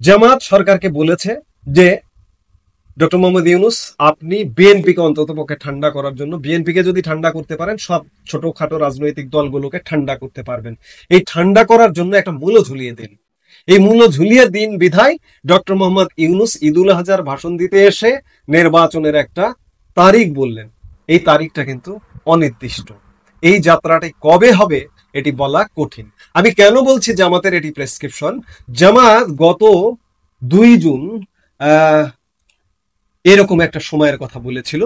জামাত সরকারকে বলেছে যে ডক্টর মোহাম্মদ ইউনূস আপনি বিএনপিকে অন্তত পক্ষে ঠান্ডা করার জন্য, বিএনপিকে যদি ঠান্ডা করতে পারেন সব ছোটখাটো রাজনৈতিক দলগুলোকে ঠান্ডা করতে পারবেন। এই ঠান্ডা করার জন্য একটা মূল্য ঝুলিয়ে দিন। এই মূল্য ঝুলিয়ে দিন বিধায় ডক্টর মোহাম্মদ ইউনূস ঈদুল আজহার ভাষণ দিতে এসে নির্বাচনের একটা তারিখ বললেন। এই তারিখটা কিন্তু অনির্দিষ্ট। এই যাত্রাটি কবে হবে এটি বলা কঠিন। আমি কেন বলছি জামাতের এটি প্রেসক্রিপশন? জামাত গত 2 জুন এরকম একটা সময়ের কথা বলেছিল,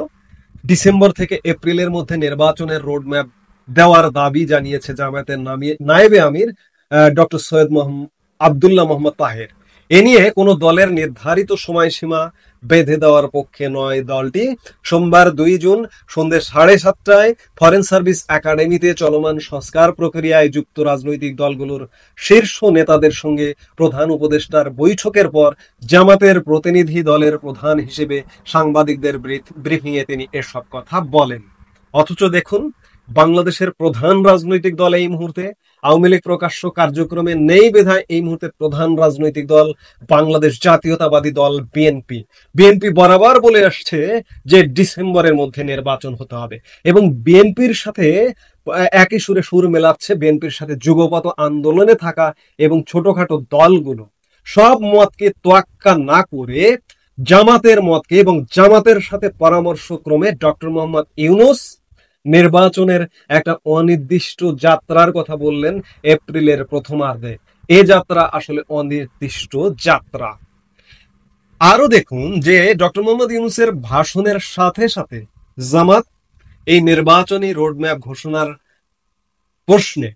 ডিসেম্বর থেকে এপ্রিলের মধ্যে নির্বাচনের রোডম্যাপ দেওয়ার দাবি জানিয়েছে জামায়াতের নায়েবে আমির ডক্টর সৈয়দ আবদুল্লাহ মোহাম্মদ তাহের। এ নিয়ে কোনো দলের নির্ধারিত সময়সীমা বেঁধে দেওয়ার পক্ষে নয় দলটি। সোমবার 2 জুন সন্ধ্যে 7:30টায় ফরেন সার্ভিস একাডেমিতে চলমান সংস্কার প্রক্রিয়ায় যুক্ত রাজনৈতিক দলগুলোর শীর্ষ নেতাদের সঙ্গে প্রধান উপদেষ্টার বৈঠকের পর জামাতের প্রতিনিধি দলের প্রধান হিসেবে সাংবাদিকদের ব্রিফিংয়ে তিনি এসব কথা বলেন। অথচ দেখুন, বাংলাদেশের প্রধান রাজনৈতিক দল এই মুহূর্তে আওয়ামী লীগ প্রকাশ্য কার্যক্রমে নেই বিধায় এই মুহূর্তে প্রধান রাজনৈতিক দল বাংলাদেশ জাতীয়তাবাদী দল বিএনপি। বিএনপি বরাবর বলে আসছে যে ডিসেম্বরের মধ্যে নির্বাচন হতে হবে, এবং বিএনপির সাথে একই সুরে সুর মেলাচ্ছে বিএনপির সাথে যুগপৎ আন্দোলনে থাকা এবং ছোটখাটো দলগুলো। সব মতকে তোয়াক্কা না করে জামাতের মতকে এবং জামাতের সাথে পরামর্শক্রমে ডক্টর মোহাম্মদ ইউনূস নির্বাচনের একটা অনির্দিষ্ট যাত্রার কথা বললেন এপ্রিলের প্রথমার্ধে। এ যাত্রা আসলে অনির্দিষ্ট যাত্রা। আরো দেখুন যে ডক্টর মোহাম্মদ ইউনূসের ভাষণের সাথে সাথে জামাত এই নির্বাচনী রোডম্যাপ ঘোষণার প্রশ্নে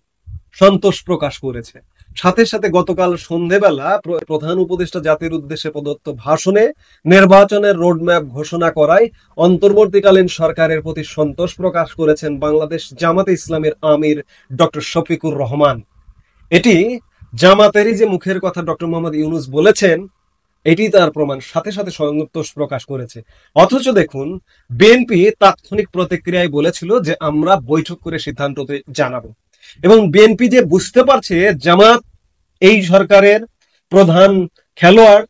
সন্তোষ প্রকাশ করেছে। সাথে সাথে গতকাল সন্ধেবেলা প্রধান উপদেষ্টা জাতির উদ্দেশ্যে প্রদত্ত ভাষণে নির্বাচনের রোডম্যাপ ঘোষণা করায় অন্তর্বর্তীকালীন সরকারের প্রতি সন্তোষ প্রকাশ করেছেন বাংলাদেশ জামাতে ইসলামের আমির ডক্টর শফিকুর রহমান। এটি জামাতেরই যে মুখের কথা ডক্টর মোহাম্মদ ইউনূস বলেছেন এটি তার প্রমাণ। সাথে সাথে সন্তোষ প্রকাশ করেছে। অথচ দেখুন, বিএনপি তাৎক্ষণিক প্রতিক্রিয়ায় বলেছিল যে আমরা বৈঠক করে সিদ্ধান্ত জানাবো, এবং বিএনপি যে বুঝতে পারছে জামাত এই সরকারের প্রধান খেলোয়াড়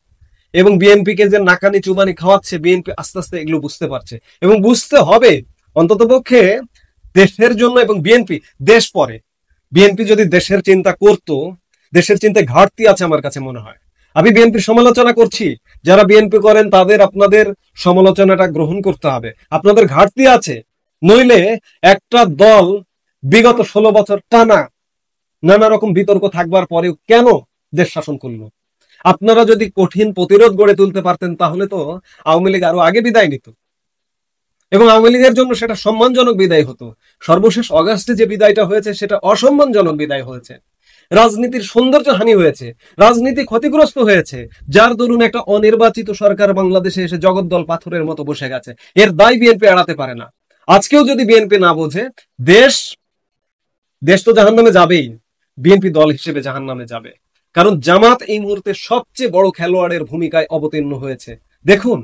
এবং বিএনপিকে যে নাকানি চুবানি খাওয়াচ্ছে, বিএনপি আস্তে আস্তে এগুলো বুঝতে পারছে এবং বুঝতে হবে অন্তত পক্ষে দেশের জন্য। এবং বিএনপি দেশ পরে, বিএনপি যদি দেশের চিন্তা করত, দেশের চিন্তায় ঘাটতি আছে আমার কাছে মনে হয়। আমি বিএনপির সমালোচনা করছি, যারা বিএনপি করেন তাদের আপনাদের সমালোচনাটা গ্রহণ করতে হবে। আপনাদের ঘাটতি আছে, নইলে একটা দল বিগত 16 বছর টানা নানা রকম বিতর্ক থাকবার পরেও কেন দেশ শাসন করলো? আপনারা যদি কঠিন প্রতিরোধ গড়ে তুলতে পারতেন তাহলে তো আওয়ামী লীগ আরো আগে বিদায় নিত, এবং আওয়ামী লীগের জন্য সেটা সম্মানজনক বিদায় হতো। সর্বশেষ অগাস্টে যে বিদায়টা হয়েছে সেটা অসম্মানজনক বিদায় হয়েছে। রাজনীতির সৌন্দর্য হানি হয়েছে, রাজনীতি ক্ষতিগ্রস্ত হয়েছে, যার দরুন একটা অনির্বাচিত সরকার বাংলাদেশে এসে জগদ্দল পাথরের মতো বসে গেছে। এর দায় বিএনপি এড়াতে পারে না। আজকেও যদি বিএনপি না বোঝে, দেশ তো জাহান্নামে যাবেই, বিএনপি দল হিসেবে জাহান্নামে যাবে। কারণ জামাত এই মুহূর্তে সবচেয়ে বড় খেলোয়াড়ের ভূমিকায় অবতীর্ণ হয়েছে। দেখুন,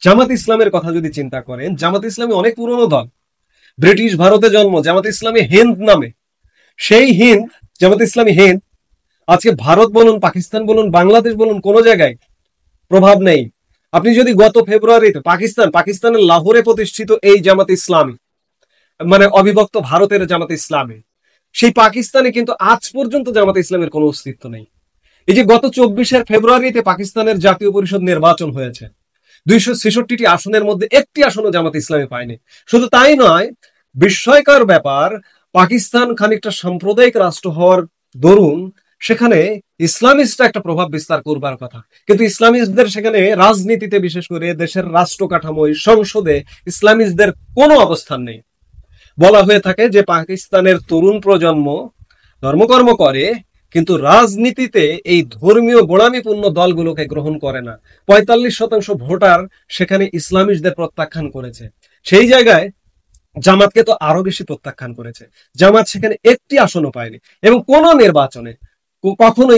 জামাত ইসলামের কথা যদি চিন্তা করেন, জামাত ইসলামী অনেক পুরনো দল। ব্রিটিশ ভারতে জন্ম জামাত ইসলামী হিন্দ নামে। সেই হিন্দ, জামাত ইসলামী হিন্দ আজকে ভারত বলুন, পাকিস্তান বলুন, বাংলাদেশ বলুন, কোনো জায়গায় প্রভাব নেই। আপনি যদি গত ফেব্রুয়ারিতে পাকিস্তানের লাহোরে প্রতিষ্ঠিত এই জামাত ইসলামী, মানে অবিভক্ত ভারতের জামাত ইসলামী, সেই পাকিস্তানে কিন্তু আজ পর্যন্ত জামাত ইসলামের কোনো অস্তিত্ব নেই। এই যে গত 24 ফেব্রুয়ারিতে পাকিস্তানের জাতীয় পরিষদ নির্বাচন হয়েছে, 266টি আসনের মধ্যে একটি আসনও জামাত ইসলামী পায়নি। শুধু তাই নয়, বিস্ময়কর ব্যাপার, পাকিস্তান খানিকটা সাম্প্রদায়িক রাষ্ট্র হওয়ার দরুন সেখানে ইসলামিস্টরা একটা প্রভাব বিস্তার করবার কথা, কিন্তু ইসলামিস্টদের সেখানে রাজনীতিতে, বিশেষ করে দেশের রাষ্ট্র কাঠামোয়, সংসদে ইসলামিস্টদের কোনো অবস্থান নেই। বলা হয়ে থাকে যে পাকিস্তানের তরুণ প্রজন্ম ধর্মকর্ম করে, কিন্তু রাজনীতিতে এই ধর্মীয় গোড়ামিপূর্ণ দলগুলোকে গ্রহণ করে না। 45% ভোটার সেখানে ইসলামিস্টদের প্রত্যাখ্যান করেছে। সেই জায়গায় জামাতকে তো আরো বেশি প্রত্যাখ্যান করেছে। জামাত সেখানে একটি আসনও পায়নি, এবং কোন নির্বাচনে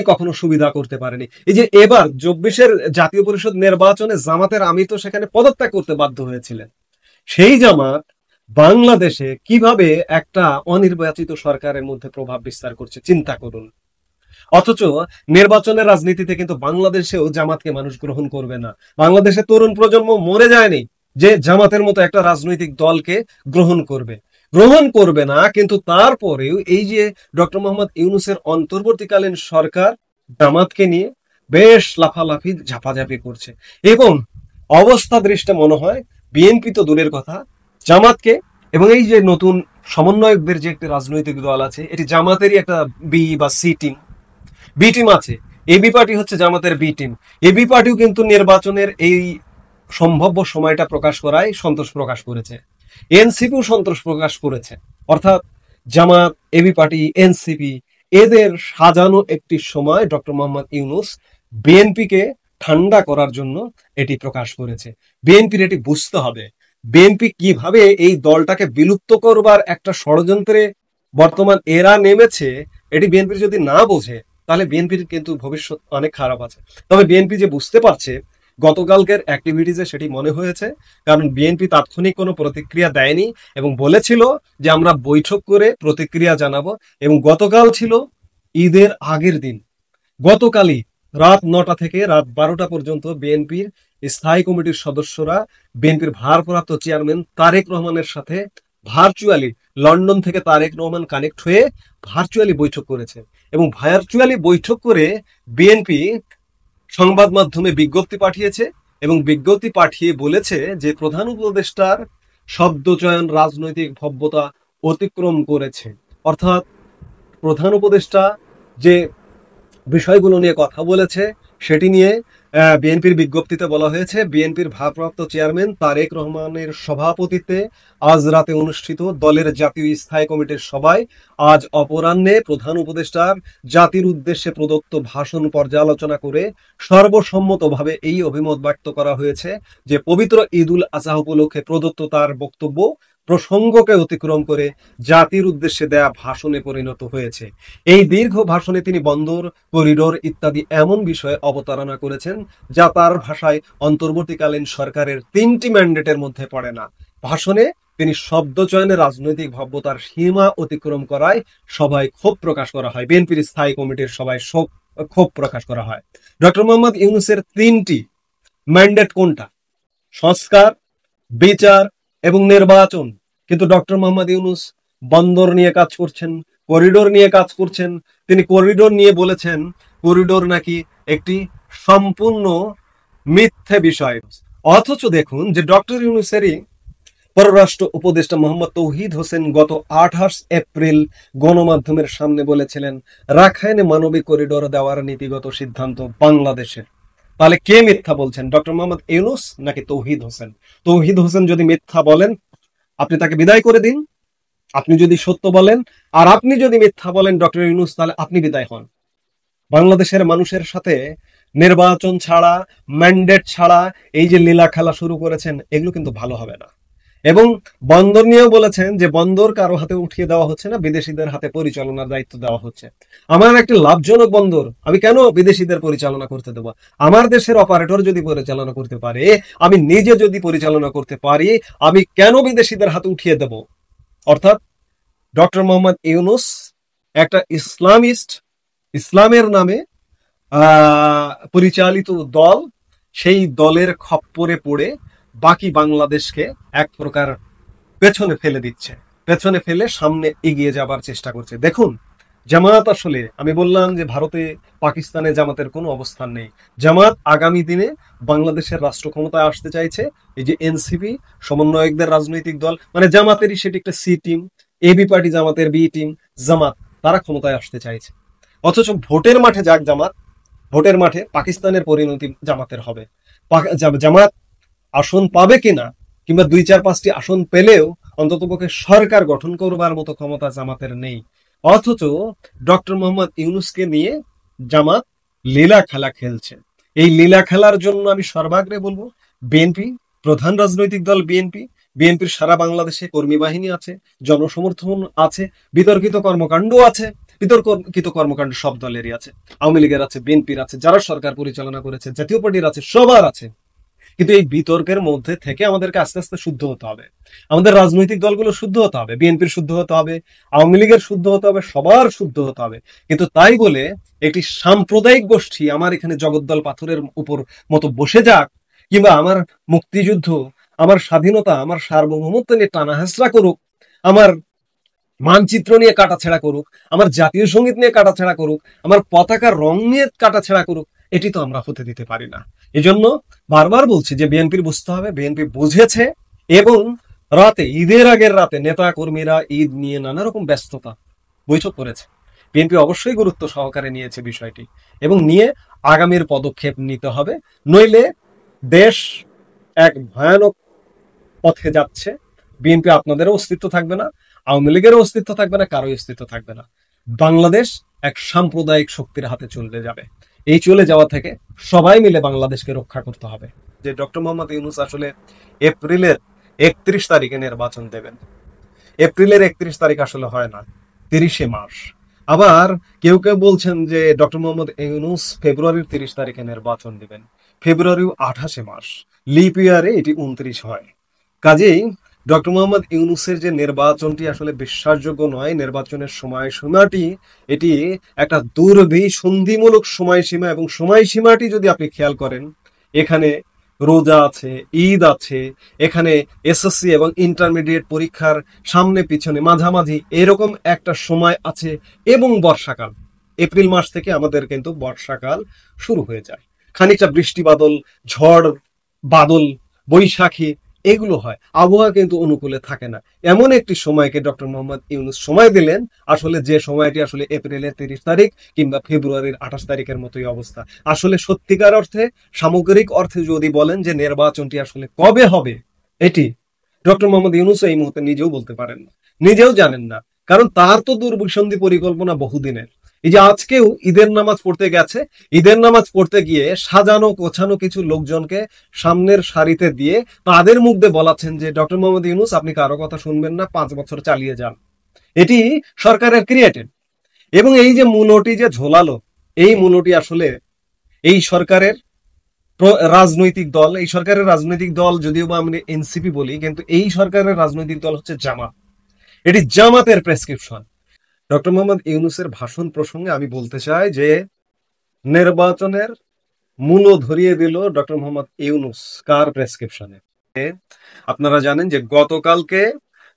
কখনো সুবিধা করতে পারেনি। এই যে এবার 24 জাতীয় পরিষদ নির্বাচনে জামাতের আমির তো সেখানে পদত্যাগ করতে বাধ্য হয়েছিলেন। সেই জামাত বাংলাদেশে কিভাবে একটা অনির্বাচিত সরকারের মধ্যে প্রভাব বিস্তার করছে চিন্তা করুন। অথচ নির্বাচনের রাজনীতিতে কিন্তু বাংলাদেশেও জামাতকে মানুষ গ্রহণ করবে না। বাংলাদেশের তরুণ প্রজন্ম মরে যায়নি যে জামাতের মতো একটা রাজনৈতিক দলকে গ্রহণ করবে না। কিন্তু তারপরেও এই যে ডক্টর মোহাম্মদ ইউনূসের অন্তর্বর্তীকালীন সরকার জামাতকে নিয়ে বেশ লাফালাফি ঝাপাঝাপি করছে, এবং অবস্থা দৃষ্টে মনে হয় বিএনপি তো দূরের কথা, জামাতকে এবং এই যে নতুন সমন্বয়কদের যে একটি রাজনৈতিক দল আছে, এটি জামাতেরই একটা বি বা সি টিম, বি টিম আছে। এবি পার্টি হচ্ছে জামাতের বি টিম। এবি পার্টিও কিন্তু নির্বাচনের এই সম্ভাব্য সময়টা প্রকাশ করায় সন্তোষ প্রকাশ করেছে, এনসিপিও সন্তোষ প্রকাশ করেছে। অর্থাৎ জামাত, এবি পার্টি, এনসিপি এদের সাজানো একটি সময় ডক্টর মোহাম্মদ ইউনূস বিএনপিকে ঠান্ডা করার জন্য এটি প্রকাশ করেছে। বিএনপির এটি বুঝতে হবে, বিএনপি কিভাবে এই দলটাকে বিলুপ্ত করবার একটা ষড়যন্ত্রে বর্তমান এরা নেমেছে, এটি বিএনপির যদি না বোঝে তাহলে বিএনপির কিন্তু ভবিষ্যৎ অনেক খারাপ আছে। তবে বিএনপি যে বুঝতে পারছে গতকালকের অ্যাক্টিভিটিজে সেটি মনে হয়েছে, কারণ বিএনপি তাৎক্ষণিক কোনো প্রতিক্রিয়া দেয়নি এবং বলেছিল যে আমরা বৈঠক করে প্রতিক্রিয়া জানাবো। এবং গতকাল ছিল ঈদের আগের দিন, গতকালই রাত 9টা থেকে রাত 12টা পর্যন্ত বিএনপির স্থায়ী কমিটির সদস্যরা বিএনপির ভারপ্রাপ্ত চেয়ারম্যান তারেক রহমানের সাথে ভার্চুয়ালি, লন্ডন থেকে তারেক রহমান কানেক্ট হয়ে ভার্চুয়ালি বৈঠক করেছে। এবং ভার্চুয়ালি বৈঠক করে বিএনপি সংবাদ মাধ্যমে বিজ্ঞপ্তি পাঠিয়েছে এবং বিজ্ঞপ্তি পাঠিয়ে বলেছে যে প্রধান উপদেষ্টার শব্দচয়ন রাজনৈতিক ভব্যতা অতিক্রম করেছে। অর্থাৎ প্রধান উপদেষ্টা যে বিষয়গুলো নিয়ে কথা বলেছে সেটি নিয়ে বিএনপির বিজ্ঞপ্তিতে বলা হয়েছে, বিএনপির ভারপ্রাপ্ত চেয়ারম্যান তারেক রহমানের সভাপতিত্বে আজ রাতে অনুষ্ঠিত দলের জাতীয় স্থায়ী কমিটির সভায় আজ অপরাহ্নে প্রধান উপদেষ্টার জাতির উদ্দেশ্যে প্রদত্ত ভাষণ পর্যালোচনা করে সর্বসম্মতভাবে এই অভিমত ব্যক্ত করা হয়েছে যে পবিত্র ঈদুল আজহা উপলক্ষে প্রদত্ত তার বক্তব্য প্রসঙ্গকে অতিক্রম করে জাতির উদ্দেশ্যে দেয়া ভাষণে পরিণত হয়েছে। এই দীর্ঘ ভাষণে তিনি বন্দর, করিডোর ইত্যাদি এমন বিষয়ে অবতারণা করেছেন যা তার ভাষায় অন্তর্বর্তীকালীন সরকারের 3টি ম্যান্ডেটের মধ্যে পড়ে না। ভাষণে তিনি শব্দচয়নে রাজনৈতিক ভব্যতার সীমা অতিক্রম করায় সভায় ক্ষোভ প্রকাশ করা হয়, বিএনপির স্থায়ী কমিটির সভায় ক্ষোভ প্রকাশ করা হয়। ডক্টর মোহাম্মদ ইউনূসের 3টি ম্যান্ডেট কোনটা? সংস্কার, বিচার এবং নির্বাচন। কিন্তু ডক্টর মোহাম্মদ ইউনূস বন্দর নিয়ে কাজ করছেন, করিডোর নিয়ে কাজ করছেন। তিনি করিডোর নিয়ে বলেছেন করিডোর নাকি একটি সম্পূর্ণ মিথ্যে বিষয়। অথচ দেখুন যে ডক্টর ইউনূসেরই পররাষ্ট্র উপদেষ্টা মোহাম্মদ তৌহিদ হোসেন গত 28 এপ্রিল গণমাধ্যমের সামনে বলেছিলেন রাখাইনে মানবিক করিডোর দেওয়ার নীতিগত সিদ্ধান্ত বাংলাদেশের। তাহলে কে মিথ্যা বলছেন, ডক্টর মোহাম্মদ ইউনূস নাকি তৌহিদ হোসেন? তৌহিদ হোসেন যদি মিথ্যা বলেন আপনি তাকে বিদায় করে দিন, আপনি যদি সত্য বলেন, আর আপনি যদি মিথ্যা বলেন ডক্টর ইউনূস, তাহলে আপনি বিদায় হন। বাংলাদেশের মানুষের সাথে নির্বাচন ছাড়া, ম্যান্ডেট ছাড়া এই যে লীলা খেলা শুরু করেছেন, এগুলো কিন্তু ভালো হবে না। এবং বন্দর নিয়েও বলেছেন যে বন্দর কারো হাতে উঠিয়ে দেওয়া হচ্ছে না, বিদেশিদের হাতে পরিচালনার দায়িত্ব দেওয়া হচ্ছে। আমার একটি লাভজনক বন্দর আমি কেন বিদেশিদের পরিচালনা করতে দেবো? আমার দেশের অপারেটর যদি পরিচালনা করতে পারে, আমি নিজে যদি পরিচালনা করতে পারি, আমি কেন বিদেশিদের হাতে উঠিয়ে দেব? অর্থাৎ ডক্টর মোহাম্মদ ইউনূস একটা ইসলামিস্ট, ইসলামের নামে পরিচালিত দল, সেই দলের খপ্পরে পড়ে বাকি বাংলাদেশকে এক প্রকার পেছনে ফেলে দিচ্ছে, পেছনে ফেলে সামনে এগিয়ে যাবার চেষ্টা করছে। দেখুন জামাত, আসলে আমি বললাম যে ভারতে, পাকিস্তানে জামাতের কোনো অবস্থান নেই। জামাত আগামী দিনে বাংলাদেশের রাষ্ট্র ক্ষমতায় আসতে চাইছে। এই যে এনসিপি সমন্বয়কদের রাজনৈতিক দল, মানে জামাতেরই সেটি একটা সি টিম, এবি পার্টি জামাতের বি টিম, জামাত তারা ক্ষমতায় আসতে চাইছে। অথচ ভোটের মাঠে যাক জামাত, ভোটের মাঠে পাকিস্তানের পরিণতি জামাতের হবে। জামাত আসন পাবে কিনা, কিংবা 2-4-5টি আসন পেলেও অন্ততপক্ষে সরকার গঠন করবার মতো ক্ষমতা জামাতের নেই। অথচ ডক্টর মোহাম্মদ ইউনূসকে নিয়ে জামাত লীলা খেলা খেলছে। এই লীলা খেলার জন্য আমি সর্বাগ্রে বলবো বিএনপি, প্রধান রাজনৈতিক দল বিএনপি, বিএনপির সারা বাংলাদেশে কর্মী বাহিনী আছে, জনসমর্থন আছে, বিতর্কিত কর্মকাণ্ড আছে। বিতর্কিত কর্মকাণ্ড সব দলেরই আছে, আওয়ামী লীগের আছে, বিএনপির আছে, যারা সরকার পরিচালনা করেছে, জাতীয় পার্টির আছে, সবার আছে। কিন্তু এই বিতর্কের মধ্যে থেকে আমাদেরকে আস্তে আস্তে শুদ্ধ হতে হবে। আমাদের রাজনৈতিক দলগুলো শুদ্ধ হতে হবে, বিএনপির শুদ্ধ হতে হবে, আওয়ামী লীগের শুদ্ধ হতে হবে, সবার শুদ্ধ হতে হবে। কিন্তু তাই বলে একটি সাম্প্রদায়িক গোষ্ঠী আমার এখানে জগদ্দল পাথরের উপর মতো বসে যাক, কিংবা আমার মুক্তিযুদ্ধ, আমার স্বাধীনতা, আমার সার্বভৌমত্ব নিয়ে টানা হেঁচড়া করুক, আমার মানচিত্র নিয়ে কাটাছেড়া করুক, আমার জাতীয় সঙ্গীত নিয়ে কাটাছেড়া করুক, আমার পতাকার রং নিয়ে কাটাছেড়া করুক, এটি তো আমরা হতে দিতে পারি না। এজন্য বারবার বলছি যে বিএনপির বুঝতে হবে, বিএনপি বুঝেছে, এবং রাতে, ঈদের আগের রাতে নেতা কর্মীরা ঈদ নিয়ে নানা রকম ব্যস্ততা, বৈঠক করেছে। বিএনপি অবশ্যই গুরুত্ব সহকারে নিয়েছে বিষয়টি, এবং নিয়ে আগামীর পদক্ষেপ নিতে হবে, নইলে দেশ এক ভয়ানক পথে যাচ্ছে। বিএনপি আপনাদেরও অস্তিত্ব থাকবে না, আওয়ামী লীগেরও অস্তিত্ব থাকবে না, কারোই অস্তিত্ব থাকবে না। বাংলাদেশ এক সাম্প্রদায়িক শক্তির হাতে চলে যাবে। এই চলে যাওয়া থেকে সবাই মিলে বাংলাদেশকে রক্ষা করতে হবে। যে ডক্টর মোহাম্মদ ইউনূস আসলে এপ্রিলের 31 তারিখে নির্বাচন দেবেন। এপ্রিলের 31 তারিখ আসলে হয় না, 30 মার্চ। আবার কেউ কেউ বলছেন যে ডক্টর মোহাম্মদ ইউনূস ফেব্রুয়ারির 30 তারিখে নির্বাচন দিবেন, ফেব্রুয়ারি 28 মার্চ, লিপ ইয়ারে এটি 29 হয়। কাজেই ডক্টর মোহাম্মদ ইউনূসের যে নির্বাচনটি আসলে বিশ্বাসযোগ্য নয়, নির্বাচনের সময়সীমাটি এটি একটা দুর্বিসন্ধিমূলক সময়সীমা, এবং সময়সীমাটি যদি আপনি খেয়াল করেন, এখানে রোজা আছে, ঈদ আছে, এখানে এসএসসি এবং ইন্টারমিডিয়েট পরীক্ষার সামনে পিছনে মাঝামাঝি এরকম একটা সময় আছে, এবং বর্ষাকাল। এপ্রিল মাস থেকে আমাদের কিন্তু বর্ষাকাল শুরু হয়ে যায়, খানিকটা বৃষ্টি বাদল, ঝড় বাদল, বৈশাখী, এগুলো হয়। আবহাওয়া কিন্তু অনুকূলে থাকে না। এমন একটি সময়কে ডক্টর মোহাম্মদ ইউনূস সময় দিলেন, আসলে যে সময়টি আসলে এপ্রিলের 30 তারিখ কিংবা ফেব্রুয়ারির 28 তারিখের মতোই অবস্থা। আসলে সত্যিকার অর্থে, সামগ্রিক অর্থে যদি বলেন যে নির্বাচনটি আসলে কবে হবে, এটি ডক্টর মোহাম্মদ ইউনূস এই মুহূর্তে নিজেও বলতে পারেন না, নিজেও জানেন না। কারণ তার তো দুর্বিসন্ধি পরিকল্পনা বহুদিনের। এই যে আজকেও ঈদের নামাজ পড়তে গেছে, ঈদের নামাজ পড়তে গিয়ে সাজানো গোছানো কিছু লোকজনকে সামনের সারিতে দিয়ে তাদের মুখ দিয়ে বলাচ্ছেন যে ডক্টর মোহাম্মদ ইউনূস, আপনি কারো কথা শুনবেন না, 5 বছর চালিয়ে যান। এটি সরকারের ক্রিয়েটেড। এবং এই যে মূলটি যে ঝোলালো, এই মূলটি আসলে এই সরকারের রাজনৈতিক দল, এই সরকারের রাজনৈতিক দল যদিও বা আমরা এনসিপি বলি, কিন্তু এই সরকারের রাজনৈতিক দল হচ্ছে জামাত। এটি জামাতের প্রেসক্রিপশন। ডক্টর মোহাম্মদ ইউনূসের ভাষণ প্রসঙ্গে আমি বলতে চাই যে নির্বাচনের মূল ধরিয়ে দিল ডক্টর মোহাম্মদ ইউনূস কার প্রেসক্রিপশনে। আপনারা জানেন যে গতকালকে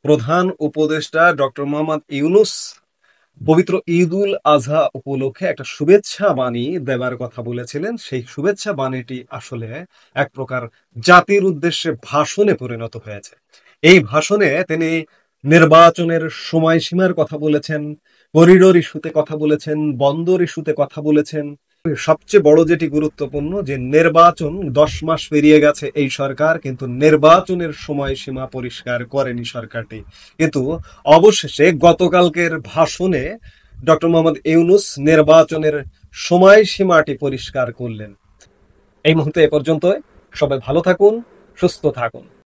প্রধান উপদেষ্টা ডক্টর মোহাম্মদ ইউনূস পবিত্র ঈদুল আজহা উপলক্ষে একটা শুভেচ্ছা বাণী দেবার কথা বলেছিলেন। সেই শুভেচ্ছা বাণীটি আসলে এক প্রকার জাতির উদ্দেশ্যে ভাষণে পরিণত হয়েছে। এই ভাষণে তিনি নির্বাচনের সময়সীমার কথা বলেছেন, করিডোর ইস্যুতে কথা বলেছেন, বন্দর ইস্যুতে কথা বলেছেন। সবচেয়ে বড় যেটি গুরুত্বপূর্ণ, যে নির্বাচন 10 মাস পেরিয়ে গেছে এই সরকার, কিন্তু নির্বাচনের সময়সীমা পরিষ্কার করেনি সরকারটি। কিন্তু অবশেষে গতকালকের ভাষণে ডক্টর মোহাম্মদ ইউনূস নির্বাচনের সময়সীমাটি পরিষ্কার করলেন। এই মুহূর্তে এ পর্যন্ত। সবাই ভালো থাকুন, সুস্থ থাকুন।